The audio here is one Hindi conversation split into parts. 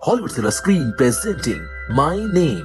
Hollywood silver screen presenting my name.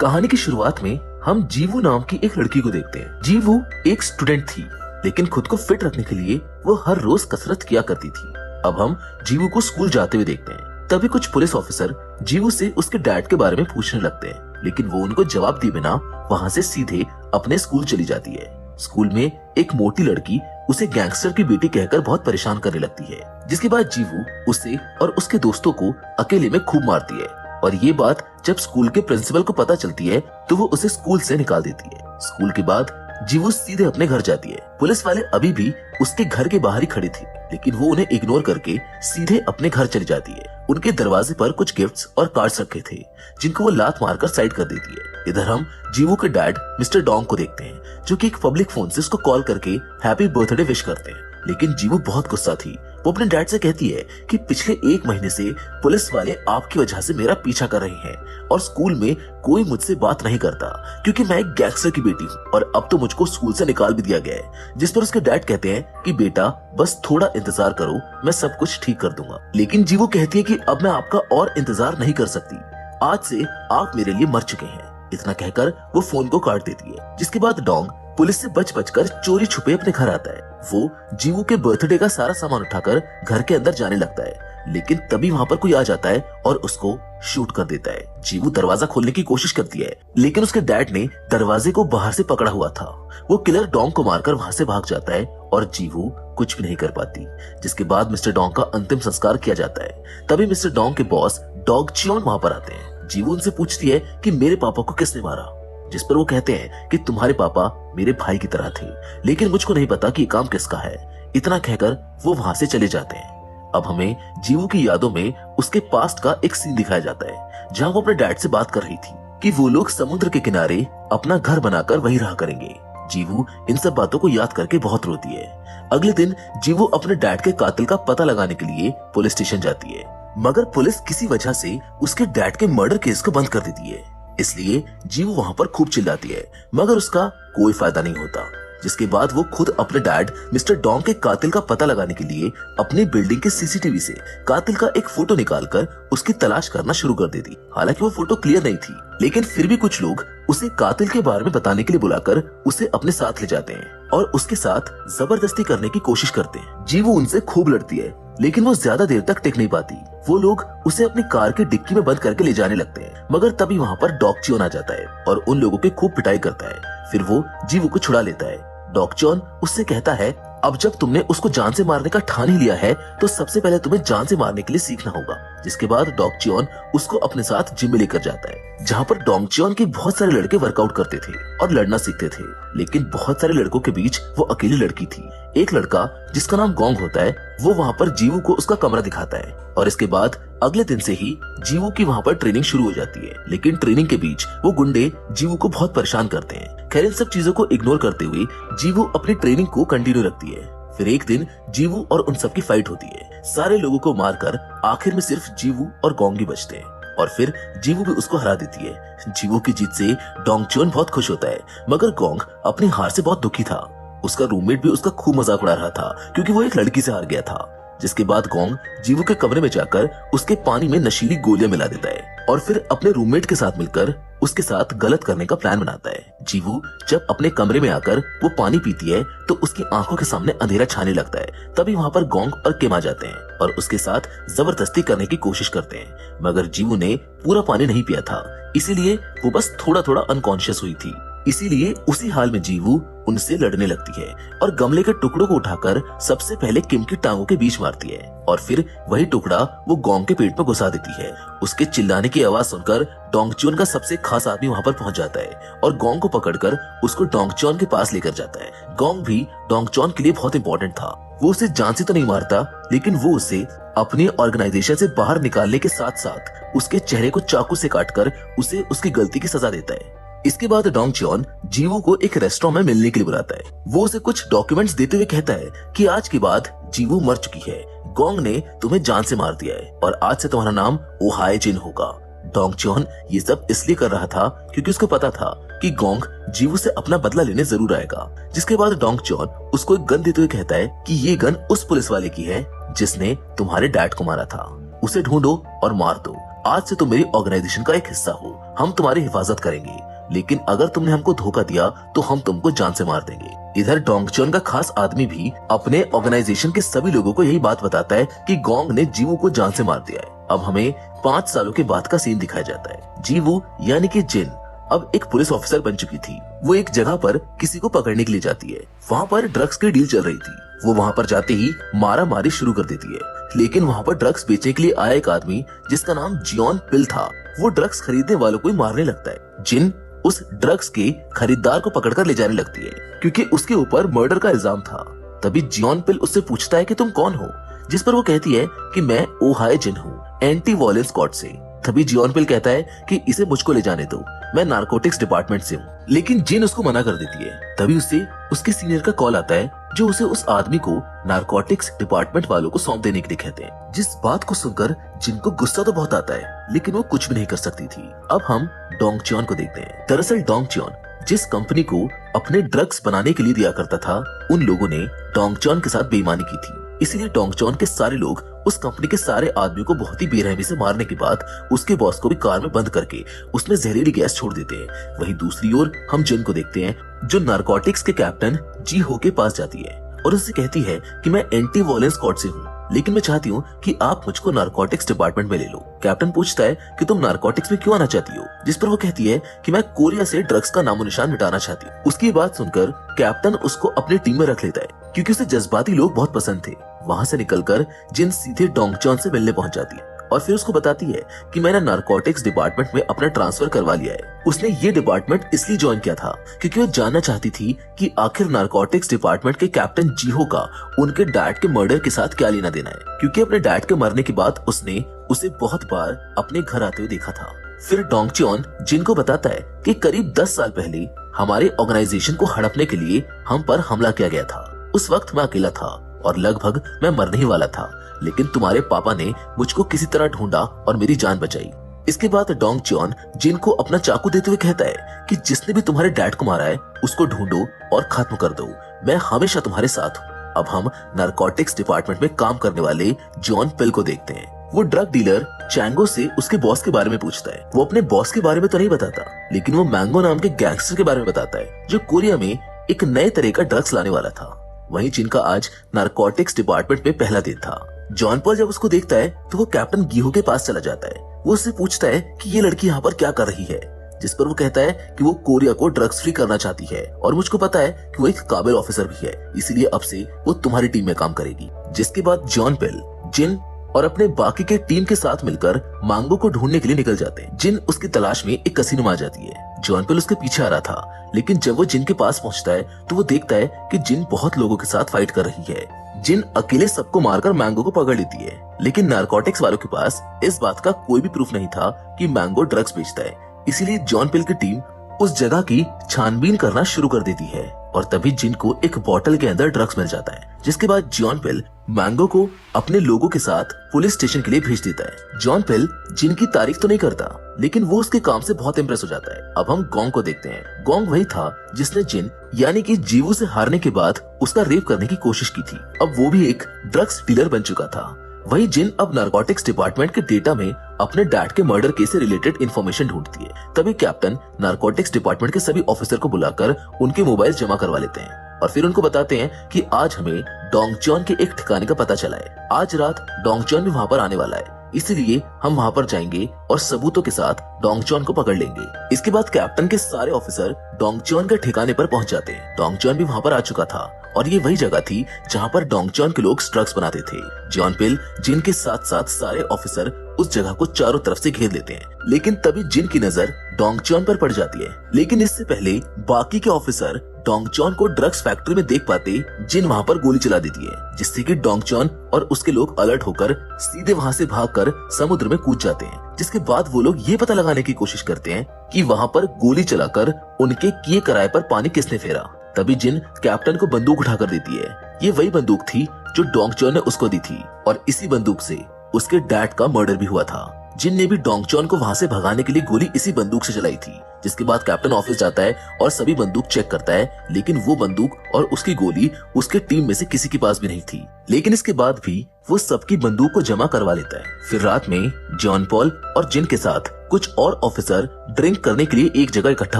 कहानी की शुरुआत में हम जीवू नाम की एक लड़की को देखते हैं। जीवू एक स्टूडेंट थी, लेकिन खुद को फिट रखने के लिए वो हर रोज कसरत किया करती थी। अब हम जीवू को स्कूल जाते हुए देखते हैं। तभी कुछ पुलिस ऑफिसर जीवू से उसके डैड के बारे में पूछने लगते हैं, लेकिन वो उनको जवाब दिए बिना वहाँ से सीधे अपने स्कूल चली जाती है। स्कूल में एक मोटी लड़की उसे गैंगस्टर की बेटी कहकर बहुत परेशान करने लगती है, जिसके बाद जीवू उसे और उसके दोस्तों को अकेले में खूब मारती है। और ये बात जब स्कूल के प्रिंसिपल को पता चलती है तो वो उसे स्कूल से निकाल देती है। स्कूल के बाद जीवू सीधे अपने घर जाती है। पुलिस वाले अभी भी उसके घर के बाहर ही खड़े थे, लेकिन वो उन्हें इग्नोर करके सीधे अपने घर चली जाती है। उनके दरवाजे पर कुछ गिफ्ट्स और कार्ड्स रखे थे, जिनको वो लात मारकर साइड कर देती है। इधर हम जीवू के डैड मिस्टर डोंग को देखते हैं, जो कि एक पब्लिक फोन से उसको कॉल करके हैप्पी बर्थडे विश करते हैं। लेकिन जीवू बहुत गुस्सा थी। वो अपने डैड से कहती है कि पिछले 1 महीने से पुलिस वाले आपकी वजह से मेरा पीछा कर रहे हैं और स्कूल में कोई मुझसे बात नहीं करता, क्योंकि मैं एक गैंगस्टर की बेटी हूँ और अब तो मुझको स्कूल से निकाल भी दिया गया है। जिस पर उसके डैड कहते हैं कि बेटा बस थोड़ा इंतजार करो, मैं सब कुछ ठीक कर दूंगा। लेकिन जीवू कहती है कि अब मैं आपका और इंतजार नहीं कर सकती, आज से आप मेरे लिए मर चुके हैं। इतना कहकर वो फोन को काट देती है। जिसके बाद डोंग पुलिस से बच कर चोरी छुपे अपने घर आता है। वो जीवू के बर्थडे का सारा सामान उठाकर घर के अंदर जाने लगता है, लेकिन तभी वहाँ पर कोई आ जाता है और उसको शूट कर देता है। जीवू दरवाजा खोलने की कोशिश करती है, लेकिन उसके डैड ने दरवाजे को बाहर से पकड़ा हुआ था। वो किलर डोंग को मारकर वहाँ से भाग जाता है और जीवू कुछ भी नहीं कर पाती। जिसके बाद मिस्टर डोंग का अंतिम संस्कार किया जाता है। तभी मिस्टर डोंग के बॉस डॉग चियोन वहाँ पर आते हैं। जीवू उनसे पूछती है कि मेरे पापा को किसने मारा, जिस पर वो कहते हैं कि तुम्हारे पापा मेरे भाई की तरह थे, लेकिन मुझको नहीं पता कि ये काम किसका है। इतना कहकर वो वहां से चले जाते हैं। अब हमें जीवू की यादों में उसके पास्ट का एक सीन दिखाया जाता है, जहां वो अपने डैड से बात कर रही थी कि वो लोग समुद्र के किनारे अपना घर बनाकर वहीं रहा करेंगे। जीवू इन सब बातों को याद करके बहुत रोती है। अगले दिन जीवू अपने डैड के कातिल का पता लगाने के लिए पुलिस स्टेशन जाती है, मगर पुलिस किसी वजह से उसके डैड के मर्डर केस को बंद कर देती है। इसलिए जीवू वहाँ पर खूब चिल्लाती है, मगर उसका कोई फायदा नहीं होता। जिसके बाद वो खुद अपने डैड मिस्टर डोंग के कातिल का पता लगाने के लिए अपनी बिल्डिंग के सीसीटीवी से कातिल का एक फोटो निकालकर उसकी तलाश करना शुरू कर देती। हालांकि वो फोटो क्लियर नहीं थी, लेकिन फिर भी कुछ लोग उसे कातिल के बारे में बताने के लिए बुलाकर उसे अपने साथ ले जाते हैं और उसके साथ जबरदस्ती करने की कोशिश करते हैं। जीवू उनसे खूब लड़ती है, लेकिन वो ज्यादा देर तक टिक नहीं पाती। वो लोग उसे अपनी कार की डिक्की में बंद करके ले जाने लगते हैं, मगर तभी वहाँ पर डॉग चियोन आ जाता है और उन लोगों की खूब पिटाई करता है। फिर वो जीवू को छुड़ा लेता है। डॉग चियोन उससे कहता है, अब जब तुमने उसको जान से मारने का ठान ही लिया है तो सबसे पहले तुम्हें जान से मारने के लिए सीखना होगा। जिसके बाद डॉग चियोन उसको अपने साथ जिम में लेकर जाता है, जहाँ पर डॉग चियोन के बहुत सारे लड़के वर्कआउट करते थे और लड़ना सीखते थे। लेकिन बहुत सारे लड़कों के बीच वो अकेली लड़की थी। एक लड़का जिसका नाम गोंग होता है, वो वहाँ पर जीवू को उसका कमरा दिखाता है और इसके बाद अगले दिन से ही जीवू की वहाँ पर ट्रेनिंग शुरू हो जाती है। लेकिन ट्रेनिंग के बीच वो गुंडे जीवू को बहुत परेशान करते हैं। खैर इन सब चीजों को इग्नोर करते हुए जीवू अपनी ट्रेनिंग को कंटिन्यू रखती है। फिर एक दिन जीवू और उन सब की फाइट होती है। सारे लोगों को मारकर आखिर में सिर्फ जीवू और गोंग ही बचते हैं और फिर जीवू भी उसको हरा देती है। जीवू की जीत से डोंग चियोन बहुत खुश होता है, मगर गोंग अपनी हार से बहुत दुखी था। उसका रूममेट भी उसका खूब मजाक उड़ा रहा था, क्योंकि वो एक लड़की से हार गया था। जिसके बाद गोंग जीवू के कमरे में जाकर उसके पानी में नशीली गोलियां मिला देता है और फिर अपने रूममेट के साथ मिलकर उसके साथ गलत करने का प्लान बनाता है। जीवू जब अपने कमरे में आकर वो पानी पीती है तो उसकी आंखों के सामने अंधेरा छाने लगता है। तभी वहाँ पर गोंग और किम आ जाते हैं और उसके साथ जबरदस्ती करने की कोशिश करते हैं, मगर जीवू ने पूरा पानी नहीं पिया था, इसीलिए वो बस थोड़ा थोड़ा अनकॉन्शियस हुई थी। इसीलिए उसी हाल में जीवू उनसे लड़ने लगती है और गमले के टुकड़ों को उठाकर सबसे पहले किम की टांगों के बीच मारती है और फिर वही टुकड़ा वो गोंग के पेट में घुसा देती है। उसके चिल्लाने की आवाज सुनकर डोंग चियोन का सबसे खास आदमी वहाँ पर पहुँच जाता है और गोंग को पकड़कर उसको डोंग चियोन के पास लेकर जाता है। गोंग भी डोंग चियोन के लिए बहुत इंपॉर्टेंट था। वो उसे जान से तो नहीं मारता, लेकिन वो उसे अपनी ऑर्गेनाइजेशन से बाहर निकालने के साथ साथ उसके चेहरे को चाकू से काटकर उसे उसकी गलती की सजा देता है। इसके बाद डोंग चियोन जीवू को एक रेस्टोरेंट में मिलने के लिए बुलाता है। वो उसे कुछ डॉक्यूमेंट्स देते हुए कहता है कि आज के बाद जीवू मर चुकी है, गोंग ने तुम्हें जान से मार दिया है और आज से तुम्हारा नाम ओहाई जिन होगा। डोंग चियोन ये सब इसलिए कर रहा था क्योंकि उसको पता था कि गोंग जीवू से अपना बदला लेने जरूर आएगा। जिसके बाद डोंग चियोन उसको एक गन देते हुए कहता है कि ये गन उस पुलिस वाले की है जिसने तुम्हारे डैड को मारा था। उसे ढूंढो और मार दो। आज से तुम मेरी ऑर्गेनाइजेशन का एक हिस्सा हो, हम तुम्हारी हिफाजत करेंगे, लेकिन अगर तुमने हमको धोखा दिया तो हम तुमको जान से मार देंगे। इधर डोंगचॉन का खास आदमी भी अपने ऑर्गेनाइजेशन के सभी लोगों को यही बात बताता है कि गोंग ने जीवू को जान से मार दिया है। अब हमें 5 सालों के बाद का सीन दिखाया जाता है। जीवू यानी कि जिन अब एक पुलिस ऑफिसर बन चुकी थी। वो एक जगह पर किसी को पकड़ने के लिए जाती है। वहाँ पर ड्रग्स की डील चल रही थी। वो वहाँ पर जाते ही मारा मारी शुरू कर देती है, लेकिन वहाँ पर ड्रग्स बेचने के लिए आया एक आदमी जिसका नाम जियोन पिल था, वो ड्रग्स खरीदने वालों को ही मारने लगता है। जिन उस ड्रग्स के खरीदार को पकड़कर ले जाने लगती है क्योंकि उसके ऊपर मर्डर का इल्जाम था। तभी जियोन पिल उससे पूछता है कि तुम कौन हो, जिस पर वो कहती है कि मैं ओहाय जिन हूँ, एंटी वायलेंस स्क्वाड से। तभी जियोन पिल कहता है कि इसे मुझको ले जाने दो, मैं नारकोटिक्स डिपार्टमेंट से हूँ, लेकिन जिन उसको मना कर देती है। तभी उसे उसके सीनियर का कॉल आता है जो उसे उस आदमी को नारकोटिक्स डिपार्टमेंट वालों को सौंप देने के लिए कहते हैं। जिस बात को सुनकर जिन को गुस्सा तो बहुत आता है, लेकिन वो कुछ भी नहीं कर सकती थी। अब हम डोंगचॉन को देखते हैं। दरअसल डोंगचॉन जिस कंपनी को अपने ड्रग्स बनाने के लिए दिया करता था, उन लोगों ने डोंगचॉन के साथ बेईमानी की थी। इसीलिए डोंगचॉन के सारे लोग उस कंपनी के सारे आदमियों को बहुत ही बेरहमी से मारने के बाद उसके बॉस को भी कार में बंद करके उसमें जहरीली गैस छोड़ देते हैं। वहीं दूसरी ओर हम जिन को देखते हैं जो नारकोटिक्स के कैप्टन जी हो के पास जाती है और उससे कहती है कि मैं एंटी वायलेंस स्क्वाड से हूँ, लेकिन मैं चाहती हूँ कि आप मुझको नारकोटिक्स डिपार्टमेंट में ले लो। कैप्टन पूछता है कि तुम नारकोटिक्स में क्यों आना चाहती हो, जिस पर वो कहती है कि मैं कोरिया से ड्रग्स का नामो निशान मिटाना चाहती हूँ। उसकी बात सुनकर कैप्टन उसको अपनी टीम में रख लेता है क्योंकि उसे जज्बाती लोग बहुत पसंद थे। वहाँ से निकलकर जिन सीधे डोंगचॉन से मिलने पहुंच जाती है और फिर उसको बताती है कि मैंने नारकोटिक्स डिपार्टमेंट में अपना ट्रांसफर करवा लिया है। उसने ये डिपार्टमेंट इसलिए ज्वाइन किया था क्योंकि वो जानना चाहती थी कि आखिर नारकोटिक्स डिपार्टमेंट के कैप्टन जीहो का उनके डैड के मर्डर के साथ क्या लेना देना है, क्योंकि अपने डैड के मरने के बाद उसने उसे बहुत बार अपने घर आते हुए देखा था। फिर डोंगचॉन जिन को बताता है कि करीब 10 साल पहले हमारे ऑर्गेनाइजेशन को हड़पने के लिए हम पर हमला किया गया था। उस वक्त मैं अकेला था और लगभग मैं मरने ही वाला था, लेकिन तुम्हारे पापा ने मुझको किसी तरह ढूंढा और मेरी जान बचाई। इसके बाद डोंगचॉन जिन को अपना चाकू देते हुए कहता है कि जिसने भी तुम्हारे डैड को मारा है उसको ढूंढो और खत्म कर दो, मैं हमेशा तुम्हारे साथ हूँ। अब हम नारकोटिक्स डिपार्टमेंट में काम करने वाले जॉन पिल को देखते हैं। वो ड्रग डीलर चैंगो से उसके बॉस के बारे में पूछता है। वो अपने बॉस के बारे में तो नहीं बताता, लेकिन वो मैंगो नाम के गैंगस्टर के बारे में बताता है जो कोरिया में एक नए तरह का ड्रग्स लाने वाला था। वहीं जिनका आज नारकोटिक्स डिपार्टमेंट में पहला दिन था। जॉन पॉल जब उसको देखता है तो वो कैप्टन गीहो के पास चला जाता है। वो उससे पूछता है कि ये लड़की यहाँ पर क्या कर रही है, जिस पर वो कहता है कि वो कोरिया को ड्रग्स फ्री करना चाहती है और मुझको पता है कि वो एक काबिल ऑफिसर भी है, इसीलिए अब से वो तुम्हारी टीम में काम करेगी। जिसके बाद जॉन पिल जिन और अपने बाकी के टीम के साथ मिलकर मांगो को ढूंढने के लिए निकल जाते हैं। जिन उसकी तलाश में एक कसिनो में आ जाती है। जॉन पिल उसके पीछे आ रहा था, लेकिन जब वो जिन के पास पहुंचता है तो वो देखता है कि जिन बहुत लोगों के साथ फाइट कर रही है। जिन अकेले सबको मारकर मैंगो को पकड़ लेती है, लेकिन नारकोटिक्स वालों के पास इस बात का कोई भी प्रूफ नहीं था कि मैंगो ड्रग्स बेचता है। इसीलिए जॉन पिल की टीम उस जगह की छानबीन करना शुरू कर देती है और तभी जिन को एक बोतल के अंदर ड्रग्स मिल जाता है। जिसके बाद जॉन पिल मैंगो को अपने लोगों के साथ पुलिस स्टेशन के लिए भेज देता है। जॉन पिल जिन की तारीफ तो नहीं करता, लेकिन वो उसके काम से बहुत इम्प्रेस हो जाता है। अब हम गोंग को देखते हैं। गोंग वही था जिसने जिन यानी कि जीवू से हारने के बाद उसका रेप करने की कोशिश की थी। अब वो भी एक ड्रग्स डीलर बन चुका था। वही जिन अब नारकोटिक्स डिपार्टमेंट के डेटा में अपने डैड के मर्डर केस से रिलेटेड इन्फॉर्मेशन ढूंढती है। तभी कैप्टन नारकोटिक्स डिपार्टमेंट के सभी ऑफिसर को बुलाकर उनके मोबाइल जमा करवा लेते हैं और फिर उनको बताते हैं कि आज हमें डोंगचॉन के एक ठिकाने का पता चला है। आज रात डोंगचॉन भी वहाँ पर आने वाला है, इसीलिए हम वहाँ पर जाएंगे और सबूतों के साथ डोंगचॉन को पकड़ लेंगे। इसके बाद कैप्टन के सारे ऑफिसर डोंगचॉन के ठिकाने पर पहुंच जाते हैं। डोंगचॉन भी वहाँ पर आ चुका था और ये वही जगह थी जहाँ पर डोंगचॉन के लोग ड्रग्स बनाते थे। जॉन पिल जिन के साथ साथ सारे ऑफिसर उस जगह को चारों तरफ से घेर लेते हैं, लेकिन तभी जिन की नजर डोंगचॉन पर पड़ जाती है। लेकिन इससे पहले बाकी के ऑफिसर डोंगचॉन को ड्रग्स फैक्ट्री में देख पाते जिन वहाँ पर गोली चला देती है, जिससे कि डोंगचॉन और उसके लोग अलर्ट होकर सीधे वहाँ से भागकर समुद्र में कूद जाते हैं। जिसके बाद वो लोग ये पता लगाने की कोशिश करते हैं कि वहाँ पर गोली चलाकर उनके किए किराए पर पानी किसने फेरा। तभी जिन कैप्टन को बंदूक उठाकर देती है। ये वही बंदूक थी जो डोंगचॉन ने उसको दी थी और इसी बंदूक से उसके डैड का मर्डर भी हुआ था। जिन ने भी डोंगचॉन को वहाँ से भगाने के लिए गोली इसी बंदूक से चलाई थी। जिसके बाद कैप्टन ऑफिस जाता है और सभी बंदूक चेक करता है, लेकिन वो बंदूक और उसकी गोली उसके टीम में से किसी के पास भी नहीं थी। लेकिन इसके बाद भी वो सबकी बंदूक को जमा करवा लेता है। फिर रात में जॉन पॉल और जिन के साथ कुछ और ऑफिसर ड्रिंक करने के लिए एक जगह इकट्ठा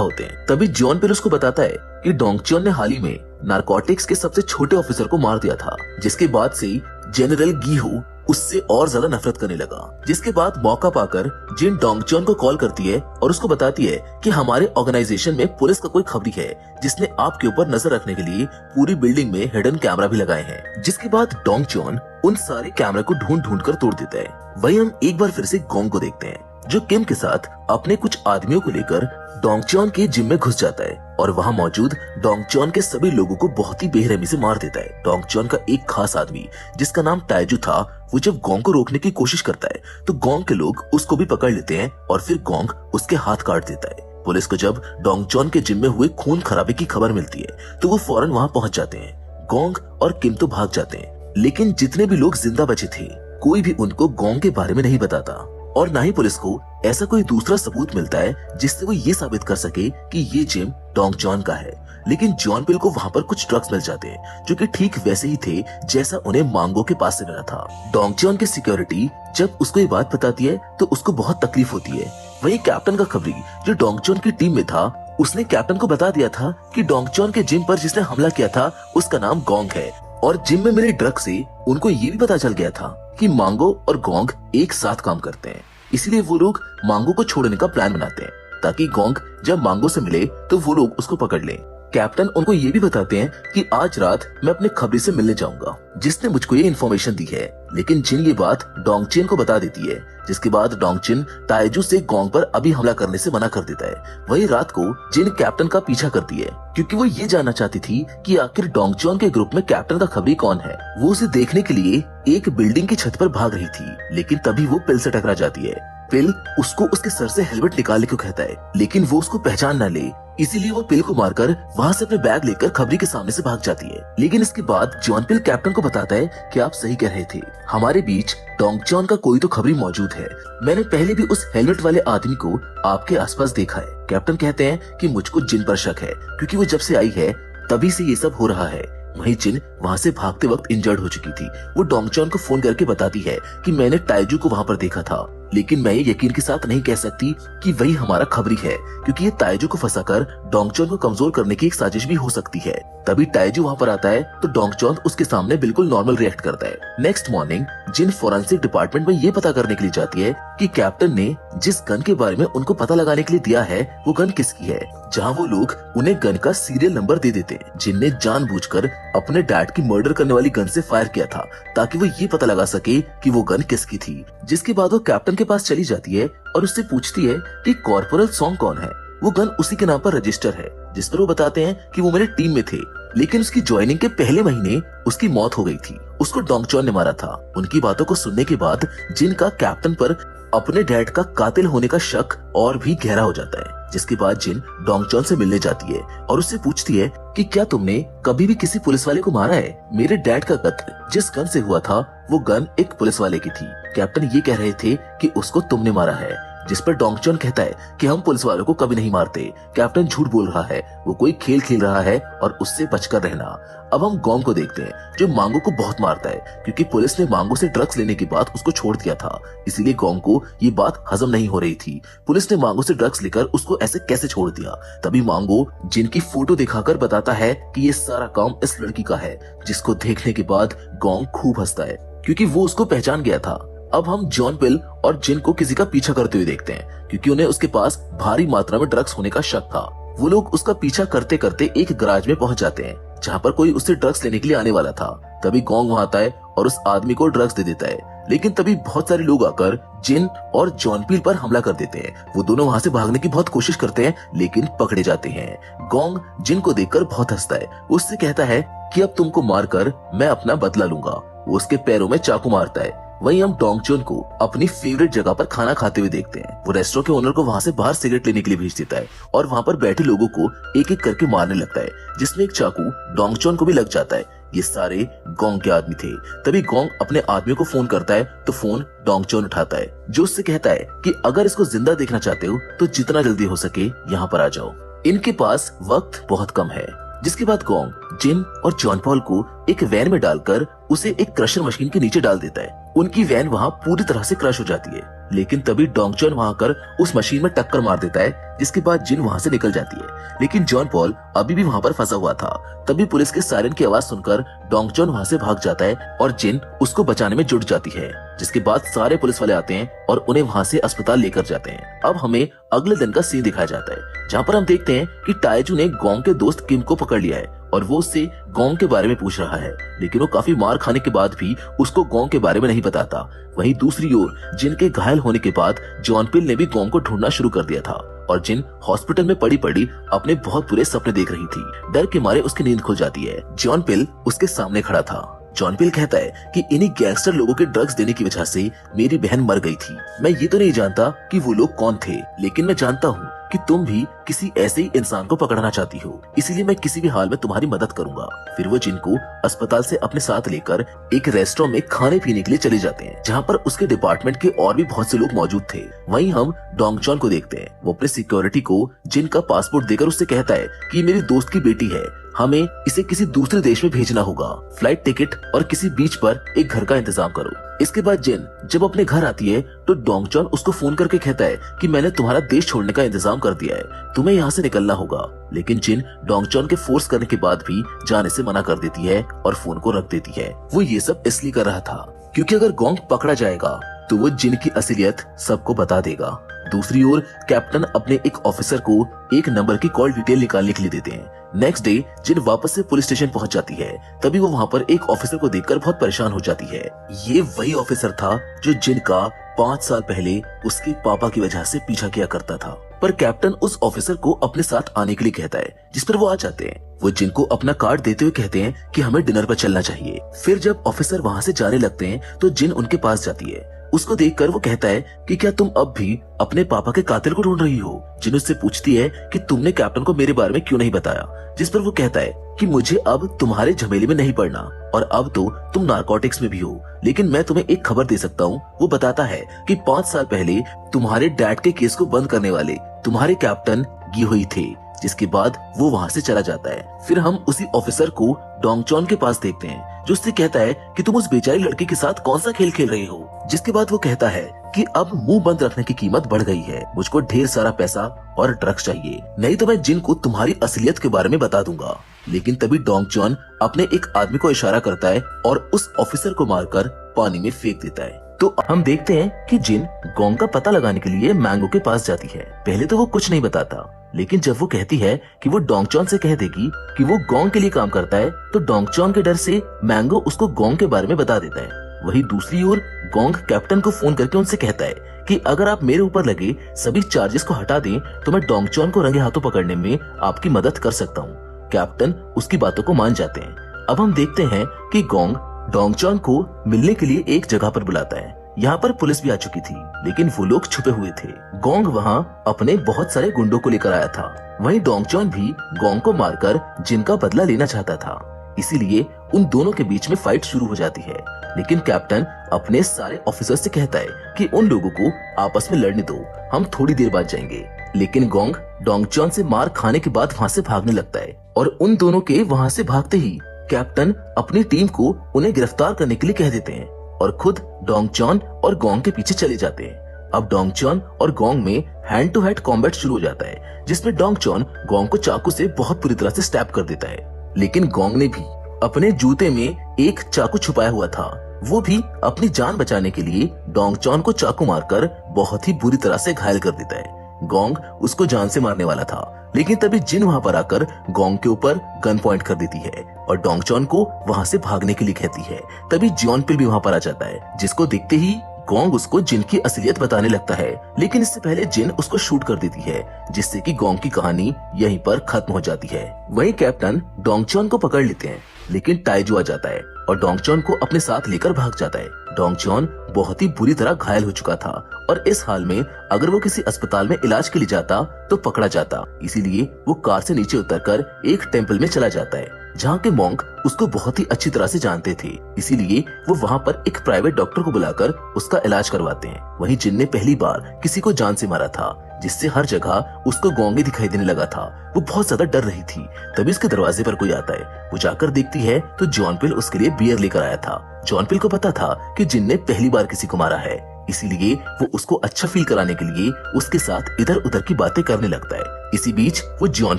होते हैं। तभी जॉन पॉल उसको बताता है कि डोंगचॉन ने हाल ही में नारकोटिक्स के सबसे छोटे ऑफिसर को मार दिया था, जिसके बाद से जनरल गीहू उससे और ज्यादा नफरत करने लगा। जिसके बाद मौका पाकर जिन डोंगचॉन को कॉल करती है और उसको बताती है कि हमारे ऑर्गेनाइजेशन में पुलिस का कोई खबरी है जिसने आपके ऊपर नजर रखने के लिए पूरी बिल्डिंग में हिडन कैमरा भी लगाए हैं। जिसके बाद डोंगचॉन उन सारे कैमरा को ढूंढ ढूंढ कर तोड़ देता है। वहीं हम एक बार फिर से गोंग को देखते हैं, जो किम के साथ अपने कुछ आदमियों को लेकर डोंगचॉन के जिम में घुस जाता है और वहाँ मौजूद डोंगचॉन के सभी लोगों को बहुत ही बेरहमी से मार देता है। डोंगचॉन का एक खास आदमी जिसका नाम ताइजू था, वो जब गोंग को रोकने की कोशिश करता है तो गोंग के लोग उसको भी पकड़ लेते हैं और फिर गोंग उसके हाथ काट देता है। पुलिस को जब डोंगचॉन के जिम में हुए खून खराबे की खबर मिलती है तो वो फौरन वहाँ पहुंच जाते हैं। गोंग और किम तो भाग जाते हैं, लेकिन जितने भी लोग जिंदा बचे थे कोई भी उनको गोंग के बारे में नहीं बताता और न ही पुलिस को ऐसा कोई दूसरा सबूत मिलता है जिससे वो ये साबित कर सके कि ये जिम डोंगचॉन का है। लेकिन जॉन पिल को वहाँ पर कुछ ड्रग्स मिल जाते हैं जो कि ठीक वैसे ही थे जैसा उन्हें मांगो के पास से मिला था। डोंगचॉन की सिक्योरिटी जब उसको ये बात बताती है तो उसको बहुत तकलीफ होती है। वहीं कैप्टन का खबरी जो डोंगचॉन की टीम में था, उसने कैप्टन को बता दिया था कि डोंगचॉन के जिम पर जिसने हमला किया था उसका नाम गोंग है और जिम में मिले ड्रग से उनको ये भी पता चल गया था कि मांगो और गोंग एक साथ काम करते हैं। इसलिए वो लोग मांगो को छोड़ने का प्लान बनाते हैं ताकि गोंग जब मांगो से मिले तो वो लोग उसको पकड़ लें। कैप्टन उनको ये भी बताते हैं कि आज रात मैं अपने खबरी से मिलने जाऊंगा जिसने मुझको ये इन्फॉर्मेशन दी है। लेकिन जिन ये बात डोंगचेन को बता देती है, जिसके बाद डोंगचेन ताइजू से गोंग पर अभी हमला करने से मना कर देता है। वही रात को जिन कैप्टन का पीछा करती है क्योंकि वो ये जानना चाहती थी कि आखिर डोंगचॉन के ग्रुप में कैप्टन का खबरी कौन है। वो उसे देखने के लिए एक बिल्डिंग की छत पर भाग रही थी, लेकिन तभी वो पिल से टकरा जाती है। पिल उसको उसके सर से हेलमेट निकालने को कहता है, लेकिन वो उसको पहचान न ले, इसीलिए वो पिल को मारकर वहाँ से अपने बैग लेकर खबरी के सामने से भाग जाती है। लेकिन इसके बाद जॉन पिल कैप्टन को बताता है कि आप सही कह रहे थे, हमारे बीच डोंगचॉन का कोई तो खबरी मौजूद है। मैंने पहले भी उस हेलमेट वाले आदमी को आपके आसपास देखा है। कैप्टन कहते हैं कि मुझको जिन पर शक है क्योंकि वो जब से आई है तभी से ये सब हो रहा है। वहीं जिन वहाँ से भागते वक्त इंजर्ड हो चुकी थी। वो डोंगचॉन को फोन करके बताती है कि मैंने ताइजू को वहाँ पर देखा था, लेकिन मैं ये यकीन के साथ नहीं कह सकती कि वही हमारा खबरी है क्योंकि ये ताइजू को फंसाकर डोंगचॉन को कमजोर करने की एक साजिश भी हो सकती है। तभी ताइजू वहाँ पर आता है तो डोंगचॉन उसके सामने बिल्कुल नॉर्मल रिएक्ट करता है। नेक्स्ट मॉर्निंग जिन फोरेंसिक डिपार्टमेंट में ये पता करने के लिए जाती है कि कैप्टन ने जिस गन के बारे में उनको पता लगाने के लिए दिया है वो गन किसकी है, जहाँ वो लोग उन्हें गन का सीरियल नंबर दे देते हैं। जिनने जानबूझकर अपने डैड की मर्डर करने वाली गन से फायर किया था ताकि वो ये पता लगा सके कि वो गन किसकी थी। जिसके बाद वो कैप्टन के पास चली जाती है और उससे पूछती है कि कॉर्पोरल सॉन्ग कौन है। वो गन उसी के नाम पर रजिस्टर है, जिस पर वो बताते हैं कि वो मेरे टीम में थे, लेकिन उसकी ज्वाइनिंग के पहले महीने उसकी मौत हो गई थी, उसको डोंगचॉन ने मारा था। उनकी बातों को सुनने के बाद जिन का कैप्टन पर अपने डैड का कातिल होने का शक और भी गहरा हो जाता है। जिसके बाद जिन डोंगचॉन से मिलने जाती है और उससे पूछती है कि क्या तुमने कभी भी किसी पुलिस वाले को मारा है? मेरे डैड का कत्ल जिस गन से हुआ था वो गन एक पुलिस वाले की थी। कैप्टन ये कह रहे थे कि उसको तुमने मारा है, जिस पर डोंगचॉन कहता है कि हम पुलिस वालों को कभी नहीं मारते, कैप्टन झूठ बोल रहा है, वो कोई खेल खेल रहा है और उससे बचकर रहना। अब हम गोंग को देखते हैं जो मांगो को बहुत मारता है क्योंकि पुलिस ने मांगो से ड्रग्स लेने के बाद उसको छोड़ दिया था, इसीलिए गोंग को ये बात हजम नहीं हो रही थी। पुलिस ने मांगो से ड्रग्स लेकर उसको ऐसे कैसे छोड़ दिया। तभी मांगो जिनकी फोटो दिखाकर बताता है कि ये सारा काम इस लड़की का है, जिसको देखने के बाद गोंग खूब हंसता है क्योंकि वो उसको पहचान गया था। अब हम जॉन पिल और जिन को किसी का पीछा करते हुए देखते हैं क्योंकि उन्हें उसके पास भारी मात्रा में ड्रग्स होने का शक था। वो लोग उसका पीछा करते करते एक गैराज में पहुंच जाते हैं जहां पर कोई उससे ड्रग्स लेने के लिए आने वाला था। तभी गोंग वहां आता है और उस आदमी को ड्रग्स दे देता है, लेकिन तभी बहुत सारे लोग आकर जिन और जॉन पील पर हमला कर देते हैं। वो दोनों वहां से भागने की बहुत कोशिश करते हैं लेकिन पकड़े जाते हैं। गोंग जिन को देखकर बहुत हंसता है, उससे कहता है कि अब तुमको मारकर मैं अपना बदला लूंगा। वो उसके पैरों में चाकू मारता है। वहीं हम डोंगचॉन को अपनी फेवरेट जगह पर खाना खाते हुए देखते हैं। वो रेस्टोरेंट के ओनर को वहां से बाहर सिगरेट लेने के लिए भेज देता है और वहां पर बैठे लोगों को एक एक करके मारने लगता है, जिसमें एक चाकू डोंगचॉन को भी लग जाता है। ये सारे गोंग के आदमी थे। तभी गोंग अपने आदमी को फोन करता है तो फोन डोंग चॉन उठाता है, जो उससे कहता है कि अगर इसको जिंदा देखना चाहते हो तो जितना जल्दी हो सके यहाँ पर आ जाओ। इनके पास वक्त बहुत कम है। जिसके बाद गोंग जिन और जॉन पॉल को एक वैन में डालकर उसे एक क्रशर मशीन के नीचे डाल देता है। उनकी वैन वहाँ पूरी तरह से क्रश हो जाती है, लेकिन तभी डोंग चॉन वहाँ कर उस मशीन में टक्कर मार देता है, जिसके बाद जिन वहाँ से निकल जाती है। लेकिन जॉन पॉल अभी भी वहाँ पर फंसा हुआ था। तभी पुलिस के सायरन की आवाज सुनकर डोंग चॉन वहाँ से भाग जाता है और जिन उसको बचाने में जुट जाती है। जिसके बाद सारे पुलिस वाले आते हैं और उन्हें वहाँ से अस्पताल लेकर जाते हैं। अब हमें अगले दिन का सीन दिखाया जाता है, जहाँ पर हम देखते हैं कि टाइजू ने गोंग के दोस्त किम को पकड़ लिया है और वो उससे गोंग के बारे में पूछ रहा है, लेकिन वो काफी मार खाने के बाद भी उसको गोंग के बारे में नहीं बताता। वहीं दूसरी ओर जिन के घायल होने के बाद जॉन पिल ने भी गोंग को ढूंढना शुरू कर दिया था और जिन हॉस्पिटल में पड़ी पड़ी अपने बहुत बुरे सपने देख रही थी। डर के मारे उसकी नींद खुल जाती है। जॉन पिल उसके सामने खड़ा था। जॉन पिल कहता है कि इन्हीं गैंगस्टर लोगों के ड्रग्स देने की वजह से मेरी बहन मर गई थी। मैं ये तो नहीं जानता कि वो लोग कौन थे, लेकिन मैं जानता हूँ कि तुम भी किसी ऐसे ही इंसान को पकड़ना चाहती हो, इसीलिए मैं किसी भी हाल में तुम्हारी मदद करूंगा। फिर वो जिन को अस्पताल से अपने साथ लेकर एक रेस्टोरेंट में खाने पीने के लिए चले जाते हैं, जहाँ पर उसके डिपार्टमेंट के और भी बहुत से लोग मौजूद थे। वहीं हम डोंग चॉन को देखते हैं। वो अपने सिक्योरिटी को जिन का पासपोर्ट देकर उससे कहता है कि मेरी दोस्त की बेटी है, हमें इसे किसी दूसरे देश में भेजना होगा। फ्लाइट टिकट और किसी बीच पर एक घर का इंतजाम करो। इसके बाद जिन जब अपने घर आती है तो डोंग चॉन उसको फोन करके कहता है कि मैंने तुम्हारा देश छोड़ने का इंतजाम कर दिया है, तुम्हें यहाँ से निकलना होगा। लेकिन जिन डोंग चॉन के फोर्स करने के बाद भी जाने से मना कर देती है और फोन को रख देती है। वो ये सब इसलिए कर रहा था क्योंकि अगर गोंग पकड़ा जाएगा तो वो जिन की असलियत सबको बता देगा। दूसरी ओर कैप्टन अपने एक ऑफिसर को एक नंबर की कॉल डिटेल निकालने के लिए देते हैं। नेक्स्ट डे जिन वापस से पुलिस स्टेशन पहुंच जाती है, तभी वो वहाँ पर एक ऑफिसर को देखकर बहुत परेशान हो जाती है। ये वही ऑफिसर था जो जिन का 5 साल पहले उसके पापा की वजह से पीछा किया करता था। पर कैप्टन उस ऑफिसर को अपने साथ आने के लिए कहता है, जिस पर वो आ जाते हैं। वो जिन को अपना कार्ड देते हुए कहते हैं कि हमें डिनर पर चलना चाहिए। फिर जब ऑफिसर वहाँ से जाने लगते हैं तो जिन उनके पास जाती है। उसको देखकर वो कहता है कि क्या तुम अब भी अपने पापा के कातिल को ढूंढ रही हो? जिन उससे पूछती है कि तुमने कैप्टन को मेरे बारे में क्यों नहीं बताया, जिस पर वो कहता है कि मुझे अब तुम्हारे झमेले में नहीं पड़ना और अब तो तुम नारकोटिक्स में भी हो, लेकिन मैं तुम्हें एक खबर दे सकता हूँ। वो बताता है कि 5 साल पहले तुम्हारे डैड के केस को बंद करने वाले तुम्हारे कैप्टन गियोही थे। जिसके बाद वो वहाँ से चला जाता है। फिर हम उसी ऑफिसर को डोंग चॉन के पास देखते हैं, जो उससे कहता है कि तुम उस बेचारी लड़की के साथ कौन सा खेल खेल रही हो। जिसके बाद वो कहता है कि अब मुंह बंद रखने की कीमत बढ़ गई है, मुझको ढेर सारा पैसा और ड्रग्स चाहिए, नहीं तो मैं जिन को तुम्हारी असलियत के बारे में बता दूंगा। लेकिन तभी डोंग चॉन अपने एक आदमी को इशारा करता है और उस ऑफिसर को मारकर पानी में फेंक देता है। तो हम देखते हैं कि जिन गोंग का पता लगाने के लिए मैंगो के पास जाती है। पहले तो वो कुछ नहीं बताता, लेकिन जब वो कहती है कि वो डोंग चॉन से कह देगी कि वो गोंग के लिए काम करता है, तो डोंग चॉन के डर से मैंगो उसको गोंग के बारे में बता देता है। वहीं दूसरी ओर गोंग कैप्टन को फोन करके उनसे कहता है कि अगर आप मेरे ऊपर लगे सभी चार्जेस को हटा दें तो मैं डोंग चॉन को रंगे हाथों पकड़ने में आपकी मदद कर सकता हूँ। कैप्टन उसकी बातों को मान जाते हैं। अब हम देखते हैं कि गोंग डोंग चॉन को मिलने के लिए एक जगह पर बुलाता है। यहाँ पर पुलिस भी आ चुकी थी, लेकिन वो लोग छुपे हुए थे। गोंग वहाँ अपने बहुत सारे गुंडों को लेकर आया था। वहीं डोंग चॉन भी गोंग को मारकर जिन का बदला लेना चाहता था, इसीलिए उन दोनों के बीच में फाइट शुरू हो जाती है। लेकिन कैप्टन अपने सारे ऑफिसर से कहता है कि उन लोगों को आपस में लड़ने दो, हम थोड़ी देर बाद जाएंगे। लेकिन गोंग डोंग चॉन से मार खाने के बाद वहाँ से भागने लगता है और उन दोनों के वहाँ से भागते ही कैप्टन अपनी टीम को उन्हें गिरफ्तार करने के लिए कह देते हैं और खुद डोंग चॉन और गोंग के पीछे चले जाते हैं। अब डोंग चॉन और गोंग में हैंड टू हैंड कॉम्बैट शुरू हो जाता है, जिसमें डोंग चॉन गोंग को चाकू से बहुत बुरी तरह से स्टैब कर देता है। लेकिन गोंग ने भी अपने जूते में एक चाकू छुपाया हुआ था। वो भी अपनी जान बचाने के लिए डोंग चॉन को चाकू मारकर बहुत ही बुरी तरह से घायल कर देता है। गोंग उसको जान से मारने वाला था, लेकिन तभी जिन वहाँ पर आकर गोंग के ऊपर गन पॉइंट कर देती है और डोंग चॉन को वहाँ से भागने के लिए कहती है। तभी जॉन पिल भी वहाँ पर आ जाता है, जिसको देखते ही गोंग उसको जिन की असलियत बताने लगता है। लेकिन इससे पहले जिन उसको शूट कर देती है, जिससे कि गोंग की कहानी यहीं पर खत्म हो जाती है। वहीं कैप्टन डोंग चॉन को पकड़ लेते हैं, लेकिन टाइजू आ जाता है और डोंग चॉन को अपने साथ लेकर भाग जाता है। डोंग चॉन बहुत ही बुरी तरह घायल हो चुका था और इस हाल में अगर वो किसी अस्पताल में इलाज के लिए जाता तो पकड़ा जाता, इसीलिए वो कार से नीचे उतरकर एक टेंपल में चला जाता है। जहाँ के मॉन्क उसको बहुत ही अच्छी तरह से जानते थे, इसीलिए वो वहाँ पर एक प्राइवेट डॉक्टर को बुलाकर उसका इलाज करवाते हैं। वहीं जिन ने पहली बार किसी को जान से मारा था, जिससे हर जगह उसको गौंगे दिखाई देने लगा था। वो बहुत ज्यादा डर रही थी। तभी उसके दरवाजे पर कोई आता है। वो जाकर देखती है तो जॉन पिल उसके लिए बियर लेकर आया था। जॉन पिल को पता था कि जिन ने पहली बार किसी को मारा है, इसीलिए वो उसको अच्छा फील कराने के लिए उसके साथ इधर उधर की बातें करने लगता है। इसी बीच वो जॉन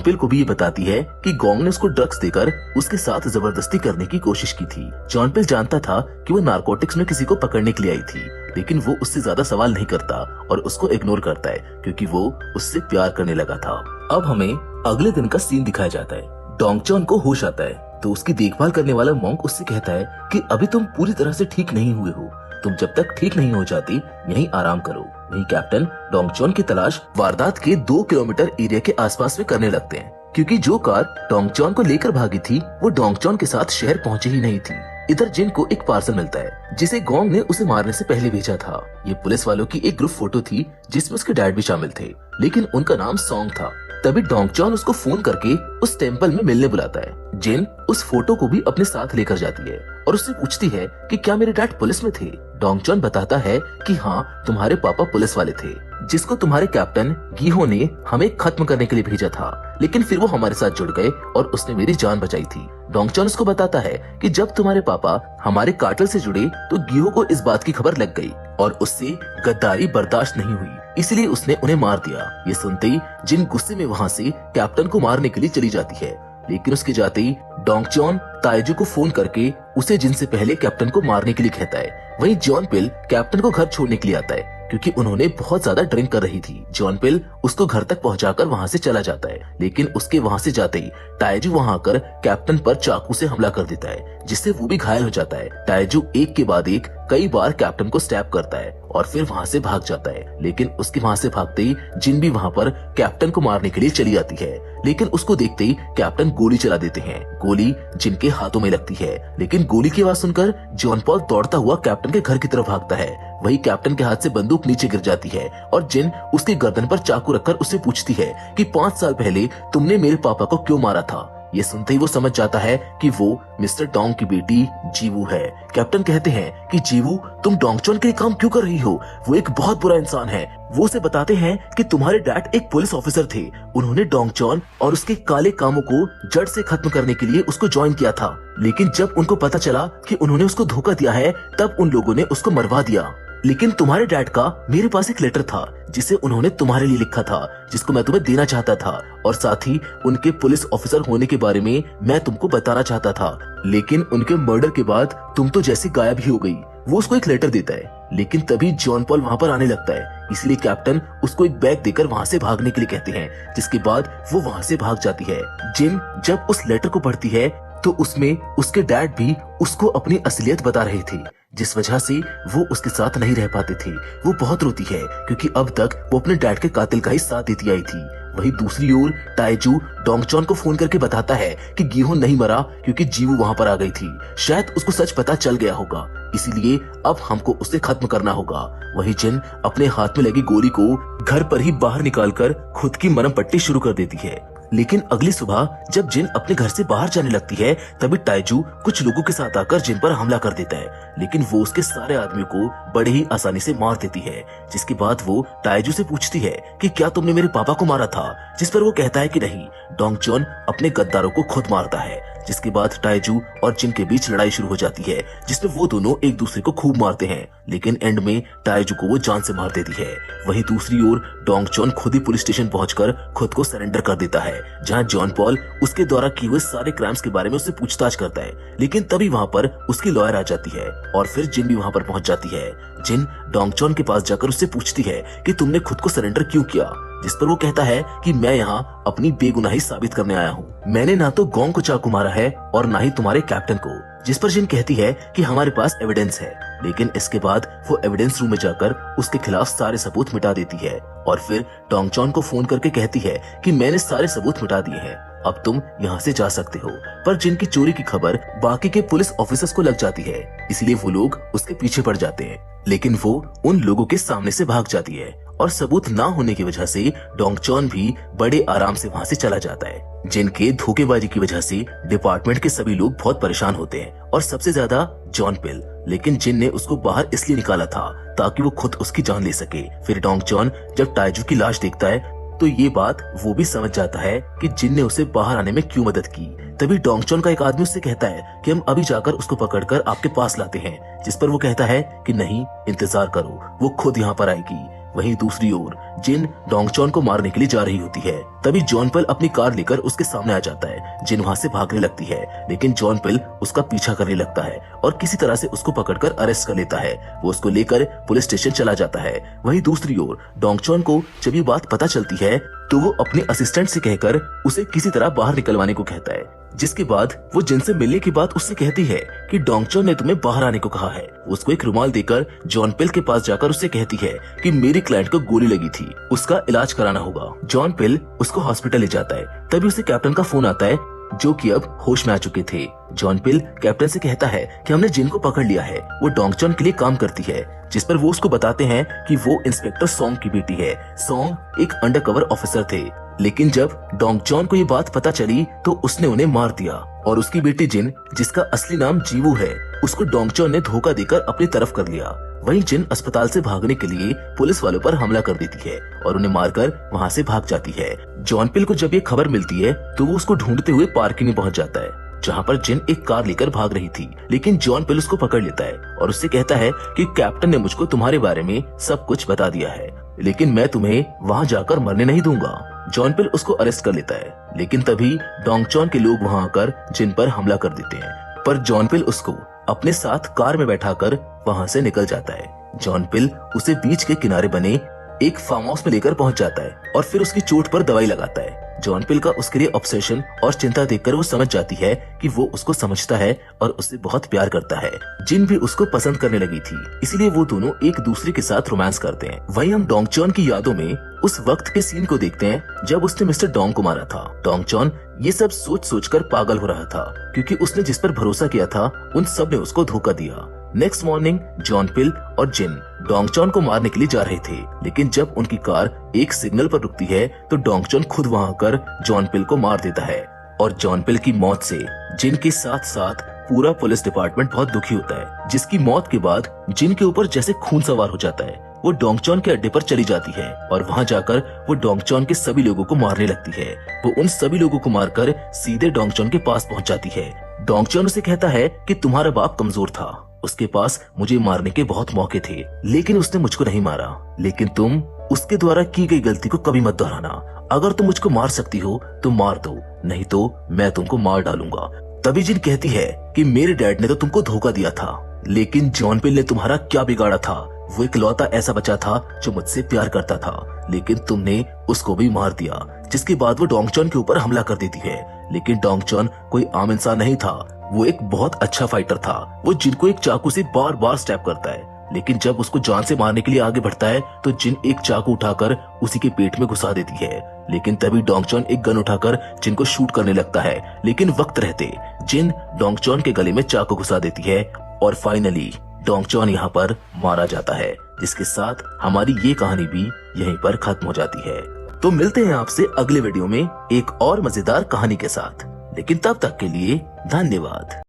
पिल को भी ये बताती है कि गोंग ने उसको ड्रग्स देकर उसके साथ जबरदस्ती करने की कोशिश की थी। जॉन पिल जानता था कि वो नारकोटिक्स में किसी को पकड़ने के लिए आई थी, लेकिन वो उससे ज्यादा सवाल नहीं करता और उसको इग्नोर करता है क्योंकि वो उससे प्यार करने लगा था। अब हमें अगले दिन का सीन दिखाया जाता है। डोंगचॉन को होश आता है तो उसकी देखभाल करने वाला मॉन्क उससे कहता है कि अभी तुम पूरी तरह से ठीक नहीं हुए हो, तुम जब तक ठीक नहीं हो जाती यहीं आराम करो। वहीं कैप्टन डोंगचॉन की तलाश वारदात के 2 किलोमीटर एरिया के आसपास में करने लगते हैं, क्योंकि जो कार डोंगचॉन को लेकर भागी थी वो डोंगचॉन के साथ शहर पहुंची ही नहीं थी। इधर जिन को एक पार्सल मिलता है जिसे गोंग ने उसे मारने से पहले भेजा था। ये पुलिस वालों की एक ग्रुप फोटो थी जिसमें उसके डैड भी शामिल थे, लेकिन उनका नाम सॉन्ग था। तभी डोंगचॉन उसको फोन करके उस टेम्पल में मिलने बुलाता है। जिन उस फोटो को भी अपने साथ लेकर जाती है और उससे पूछती है कि क्या मेरे डैड पुलिस में थे। डोंगचॉन बताता है कि हाँ, तुम्हारे पापा पुलिस वाले थे, जिसको तुम्हारे कैप्टन गीहो ने हमें खत्म करने के लिए भेजा था, लेकिन फिर वो हमारे साथ जुड़ गए और उसने मेरी जान बचाई थी। डोंगचॉन उसको बताता है कि जब तुम्हारे पापा हमारे कार्टेल से जुड़े तो गीहो को इस बात की खबर लग गई और उससे गद्दारी बर्दाश्त नहीं हुई, इसलिए उसने उन्हें मार दिया। ये सुनते ही जिन गुस्से में वहाँ से कैप्टन को मारने के लिए चली जाती है, लेकिन उसके जाते ही डोंगचॉन ताइजू को फोन करके उसे जिन से पहले कैप्टन को मारने के लिए कहता है। वहीं जॉन पिल कैप्टन को घर छोड़ने के लिए आता है क्योंकि उन्होंने बहुत ज्यादा ड्रिंक कर रही थी। जॉन पिल उसको घर तक पहुंचाकर वहां से चला जाता है, लेकिन उसके वहां से जाते ही ताइजू वहां आकर कैप्टन पर चाकू से हमला कर देता है, जिससे वो भी घायल हो जाता है। ताइजू एक के बाद एक कई बार कैप्टन को स्टैब करता है और फिर वहां से भाग जाता है, लेकिन उसके वहां से भागते ही जिन भी वहां पर कैप्टन को मारने के लिए चली आती है, लेकिन उसको देखते ही कैप्टन गोली चला देते हैं। गोली जिन के हाथों में लगती है, लेकिन गोली की आवाज सुनकर जॉन पॉल दौड़ता हुआ कैप्टन के घर की तरफ भागता है। वही कैप्टन के हाथ से बंदूक नीचे गिर जाती है और जिन उसके गर्दन पर चाकू रखकर उससे पूछती है कि 5 साल पहले तुमने मेरे पापा को क्यों मारा था। ये सुनते ही वो समझ जाता है कि वो मिस्टर डोंग की बेटी जीवू है। कैप्टन कहते हैं कि जीवू, तुम डोंगचॉन के काम क्यों कर रही हो, वो एक बहुत बुरा इंसान है। वो उसे बताते हैं कि तुम्हारे डैड एक पुलिस ऑफिसर थे, उन्होंने डोंगचॉन और उसके काले कामों को जड़ से खत्म करने के लिए उसको ज्वाइन किया था, लेकिन जब उनको पता चला कि उन्होंने उसको धोखा दिया है तब उन लोगों ने उसको मरवा दिया। लेकिन तुम्हारे डैड का मेरे पास एक लेटर था जिसे उन्होंने तुम्हारे लिए लिखा था, जिसको मैं तुम्हें देना चाहता था, और साथ ही उनके पुलिस ऑफिसर होने के बारे में मैं तुमको बताना चाहता था, लेकिन उनके मर्डर के बाद तुम तो जैसे गायब ही हो गई। वो उसको एक लेटर देता है, लेकिन तभी जॉन पॉल वहाँ पर आने लगता है, इसलिए कैप्टन उसको एक बैग देकर वहाँ से भागने के लिए कहते हैं, जिसके बाद वो वहाँ से भाग जाती है। जिन जब उस लेटर को पढ़ती है तो उसमें उसके डैड भी उसको अपनी असलियत बता रहे थे, जिस वजह से वो उसके साथ नहीं रह पाते थे। वो बहुत रोती है क्योंकि अब तक वो अपने डैड के कातिल का ही साथ देती आई थी। वहीं दूसरी ओर ताइजू डोंगचॉन को फोन करके बताता है कि गीहो नहीं मरा क्योंकि जीवू वहां पर आ गई थी। शायद उसको सच पता चल गया होगा, इसीलिए अब हमको उसे खत्म करना होगा। वहीं जिन अपने हाथ में लगी गोली को घर पर ही बाहर निकालकर खुद की मरहम पट्टी शुरू कर देती है। लेकिन अगली सुबह जब जिन अपने घर से बाहर जाने लगती है तभी ताइजू कुछ लोगों के साथ आकर जिन पर हमला कर देता है, लेकिन वो उसके सारे आदमियों को बड़े ही आसानी से मार देती है। जिसके बाद वो ताइजू से पूछती है कि क्या तुमने मेरे पापा को मारा था, जिस पर वो कहता है कि नहीं। डोंगचॉन अपने गद्दारों को खुद मारता है, जिसके बाद ताइजू और जिन के बीच लड़ाई शुरू हो जाती है, जिसमें वो दोनों एक दूसरे को खूब मारते हैं, लेकिन एंड में ताइजू को वो जान से मार देती है। वहीं दूसरी ओर डोंगचॉन खुद ही पुलिस स्टेशन पहुंचकर खुद को सरेंडर कर देता है, जहां जॉन पॉल उसके द्वारा किए हुए सारे क्राइम्स के बारे में उससे पूछताछ करता है। लेकिन तभी वहां पर उसकी लॉयर आ जाती है और फिर जिन भी वहां पर पहुंच जाती है। जिन डोंगचॉन के पास जाकर उससे पूछती है कि तुमने खुद को सरेंडर क्यों किया, जिस पर वो कहता है कि मैं यहाँ अपनी बेगुनाही साबित करने आया हूँ। मैंने ना तो गोंग को चाकू मारा है और ना ही तुम्हारे कैप्टन को। जिस पर जिन कहती है कि हमारे पास एविडेंस है, लेकिन इसके बाद वो एविडेंस रूम में जाकर उसके खिलाफ सारे सबूत मिटा देती है और फिर डोंगचॉन को फोन करके कहती है कि मैंने सारे सबूत मिटा दिए हैं, अब तुम यहाँ से जा सकते हो। पर जिन की चोरी की खबर बाकी के पुलिस ऑफिसर्स को लग जाती है, इसलिए वो लोग उसके पीछे पड़ जाते हैं। लेकिन वो उन लोगों के सामने से भाग जाती है और सबूत ना होने की वजह से डोंगचॉन भी बड़े आराम से वहाँ से चला जाता है। जिन के धोखेबाजी की वजह से डिपार्टमेंट के सभी लोग बहुत परेशान होते हैं और सबसे ज्यादा जॉन पिल। लेकिन जिन ने उसको बाहर इसलिए निकाला था ताकि वो खुद उसकी जान ले सके। फिर डोंगचॉन जब ताइजू की लाश देखता है तो ये बात वो भी समझ जाता है कि जिन ने उसे बाहर आने में क्यों मदद की। तभी डोंगचॉन का एक आदमी उससे कहता है कि हम अभी जाकर उसको पकड़कर आपके पास लाते हैं, जिस पर वो कहता है कि नहीं, इंतजार करो, वो खुद यहाँ पर आएगी। वहीं दूसरी ओर जिन डोंगचॉन को मारने के लिए जा रही होती है। तभी जॉन पिल अपनी कार लेकर उसके सामने आ जाता है। जिन वहाँ से भागने लगती है, लेकिन जॉन पिल उसका पीछा करने लगता है और किसी तरह से उसको पकड़कर अरेस्ट कर लेता है। वो उसको लेकर पुलिस स्टेशन चला जाता है। वहीं दूसरी ओर डोंगचॉन को जब ये बात पता चलती है तो वो अपने असिस्टेंट से कहकर उसे किसी तरह बाहर निकलवाने को कहता है। जिसके बाद वो जिन से मिलने की बात उससे कहती है कि डोंगचॉन ने तुम्हें बाहर आने को कहा है। उसको एक रुमाल देकर जॉन पिल के पास जाकर उससे कहती है कि मेरी क्लाइंट को गोली लगी थी, उसका इलाज कराना होगा। जॉन पिल उसको हॉस्पिटल ले जाता है। तभी उसे कैप्टन का फोन आता है जो कि अब होश में आ चुके थे। जॉन पिल कैप्टन से कहता है कि हमने जिन को पकड़ लिया है, वो डोंगचॉन के लिए काम करती है। जिस पर वो उसको बताते हैं कि वो इंस्पेक्टर सॉन्ग की बेटी है। सॉन्ग एक अंडरकवर ऑफिसर थे, लेकिन जब डोंगचॉन को ये बात पता चली तो उसने उन्हें मार दिया और उसकी बेटी जिन, जिसका असली नाम जीवू है, उसको डोंगचॉन ने धोखा देकर अपनी तरफ कर लिया। वहीं जिन अस्पताल से भागने के लिए पुलिस वालों पर हमला कर देती है और उन्हें मारकर वहाँ से भाग जाती है। जॉन पिल को जब ये खबर मिलती है तो वो उसको ढूंढते हुए पार्किंग में पहुंच जाता है, जहाँ पर जिन एक कार लेकर भाग रही थी। लेकिन जॉन पिल उसको पकड़ लेता है और उससे कहता है कि कैप्टन ने मुझको तुम्हारे बारे में सब कुछ बता दिया है, लेकिन मैं तुम्हें वहाँ जाकर मरने नहीं दूंगा। जॉन पिल उसको अरेस्ट कर लेता है, लेकिन तभी डोंगचॉन के लोग वहाँ आकर जिन पर हमला कर देते हैं। पर जॉन पिल उसको अपने साथ कार में बैठाकर वहाँ से निकल जाता है। जॉन पिल उसे बीच के किनारे बने एक फार्म हाउस में लेकर पहुंच जाता है और फिर उसकी चोट पर दवाई लगाता है। जॉन पिल का उसके लिए ऑब्सेशन और चिंता देखकर वो समझ जाती है कि वो उसको समझता है और उससे बहुत प्यार करता है। जिन भी उसको पसंद करने लगी थी, इसलिए वो दोनों एक दूसरे के साथ रोमांस करते हैं। वहीं हम डोंगचॉन की यादों में उस वक्त के सीन को देखते हैं जब उसने मिस्टर डोंग को मारा था। डोंगचॉन ये सब सोच सोचकर पागल हो रहा था, क्योंकि उसने जिस पर भरोसा किया था उन सब ने उसको धोखा दिया। नेक्स्ट मॉर्निंग जॉन पिल और जिन डोंगचॉन को मारने के लिए जा रहे थे, लेकिन जब उनकी कार एक सिग्नल पर रुकती है तो डोंगचॉन खुद वहां आकर जॉन पिल को मार देता है। और जॉन पिल की मौत से जिन के साथ साथ पूरा पुलिस डिपार्टमेंट बहुत दुखी होता है, जिसकी मौत के बाद जिन के ऊपर जैसे खून सवार हो जाता है। वो डोंगचॉन के अड्डे पर चली जाती है और वहां जाकर वो डोंगचॉन के सभी लोगों को मारने लगती है। वो उन सभी लोगों को मारकर सीधे डोंगचॉन के पास पहुंच जाती है। डोंगचॉन उसे कहता है कि तुम्हारा बाप कमजोर था, उसके पास मुझे मारने के बहुत मौके थे, लेकिन उसने मुझको नहीं मारा। लेकिन तुम उसके द्वारा की गई गलती को कभी मत दोहराना। अगर तुम मुझको मार सकती हो तो मार दो, नहीं तो मैं तुमको मार डालूंगा। तभी जिन कहती है कि मेरे डैड ने तो तुमको धोखा दिया था, लेकिन जॉन पिल ने तुम्हारा क्या बिगाड़ा था? वो इकलौता ऐसा बच्चा था जो मुझसे प्यार करता था, लेकिन तुमने उसको भी मार दिया। जिसके बाद वो डोंगचॉन के ऊपर हमला कर देती है, लेकिन डोंगचॉन कोई आम इंसान नहीं था, वो एक बहुत अच्छा फाइटर था। वो जिन को एक चाकू से बार बार स्टैब करता है, लेकिन जब उसको जान से मारने के लिए आगे बढ़ता है तो जिन एक चाकू उठाकर उसी के पेट में घुसा देती है। लेकिन तभी डोंगचॉन एक गन उठाकर जिन को शूट करने लगता है, लेकिन वक्त रहते जिन डोंगचॉन के गले में चाकू घुसा देती है और फाइनली डोंगचॉन यहाँ पर मारा जाता है। जिसके साथ हमारी ये कहानी भी यहीं पर खत्म हो जाती है। तो मिलते हैं आपसे अगले वीडियो में एक और मजेदार कहानी के साथ, लेकिन तब तक के लिए धन्यवाद।